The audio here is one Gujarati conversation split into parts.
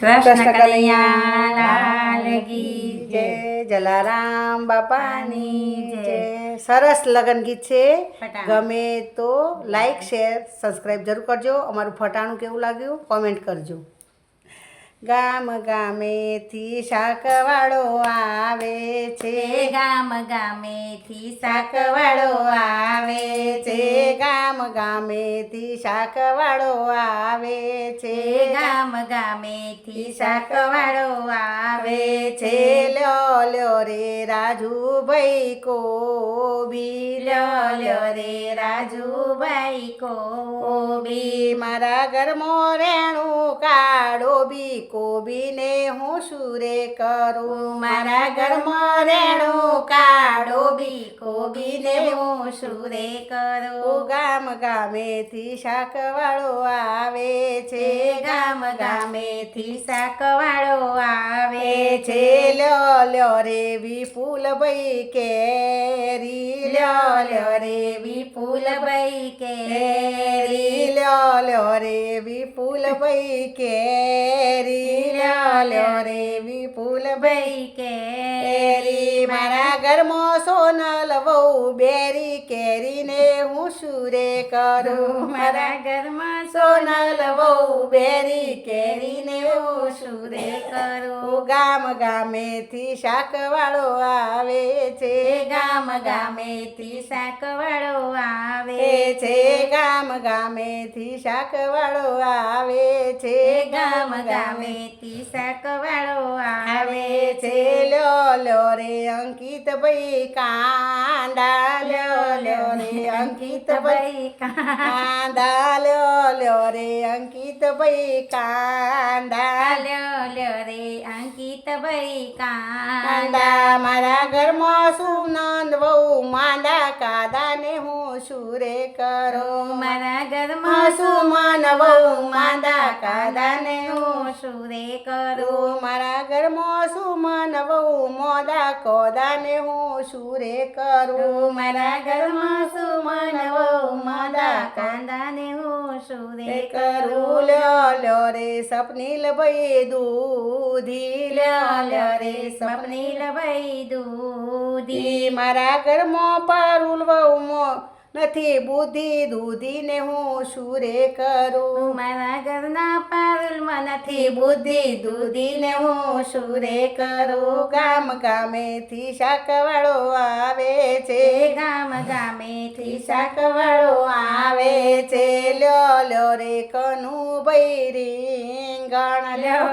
કૃષ્ણ કનૈયા લાલ કી જય, જલારામ બાપાની જય। સરસ લગન ગીત છે, ગમે તો લાઈક શેર સબસ્ક્રાઈબ જરૂર કરજો। અમારું ફટાણું કેવું લાગ્યું કોમેન્ટ કરજો। ગામ ગામેથી શાકવાળો આવે છે, ગામ ગામેથી શાકવાળો આવે છે, ગામ ગામેથી શાકવાળો આવે છે, ગામ ગામેથી શાકવાળો આવે છે। લ્યો લ્યો રે રાજુભાઈ કોબી, લ્યો રે રાજુભાઈ કોબી, મારા ઘરમાં રેણું કાઢો બી કોબીને હું સુરે કરું, મારા ઘરમાં રેણું કાઢો બી કોબીને હું સુરે કરું। ગામ ગામેથી શાકવાળો આવે છે, ગામ ગામેથી શાકવાળો આવે છે। લ્યો લ્યો રે વિપુલભાઈ કેરી, લ્યો રે વિપુલભાઈ કેરી, લ્યો લ્યો રે વિપુલભાઈ કેરી, લ્યો રે વિપુલભાઈ કેરી, મારા ઘરમાં સોનલ વહુ બેરી કેરીને હું સુરે કરું, મારા ઘરમાં સોનલ વહુ બેરી કેરીને હું સુરે કરું। ગામ ગામેથી શાકવાળો આવે છે, ગામ ગામેથી શાકવાળો આવે છે, ગામ ગામેથી શાકવાળો આવે છે, ગામ ગામેથી શાકવાળો આવે છે। લ્યો લ્યો રે અંકિતભાઈ કાંડા, લ્યો રે અંકિતભાઈ કાંડા, લ્યો રે અંકિતભાઈ કાંડા, લ્યો રે અંકિતભાઈ કાંડા, મારા ઘરમાં સુનંદ વહુ માંડા કાદાને હું સુરે કરું, મારા ઘરમાં સુમન વહુ માંડા કાદાને હું સુરે કરું, મારા ઘરમાં સુમન વહુ મોદા કોદાને હું સુરે કરું, મારા ઘરમાં સુમન વહુ મોદા કાંદાને હું સુરે કરું। લ્યો રે સપનીલભાઈ દૂધી, લ્યો રે સપનીલભાઈ દૂધી, મારા ઘરમાં પારુલ વહુ નથી બુદ્ધિ દૂધીને હું સુરે કરું, મારા ઘરના પારુલમાં નથી બુદ્ધિ દૂધીને હું સુરે કરું। ગામ ગામેથી શાકવાળો આવે છે, ગામ ગામેથી શાકવાળો આવે છે, લ્યો રે કનુભાઈ રીંગણ, લ્યો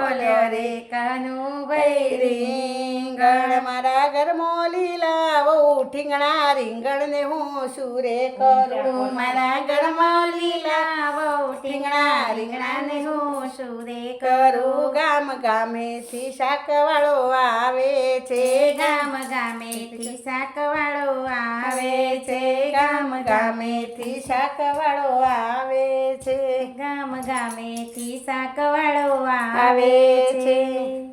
રે કનુભાઈ રીંગણ, મારા ઘરમાં લીલા વહુ ઠીંગણા રીંગણને હું સુરે કરું, મારા ઘરમાં લીલા વહુ ઠીંગણા રીંગણાને હું સુરે કરું। ગામ ગામેથી શાકવાળો આવે છે, ગામ ગામેથી શાકવાળો આવે છે, ગામ ગામેથી શાકવાળો આવે છે, ગામ ગામેથી શાકવાળો આવે આવે છે। છે।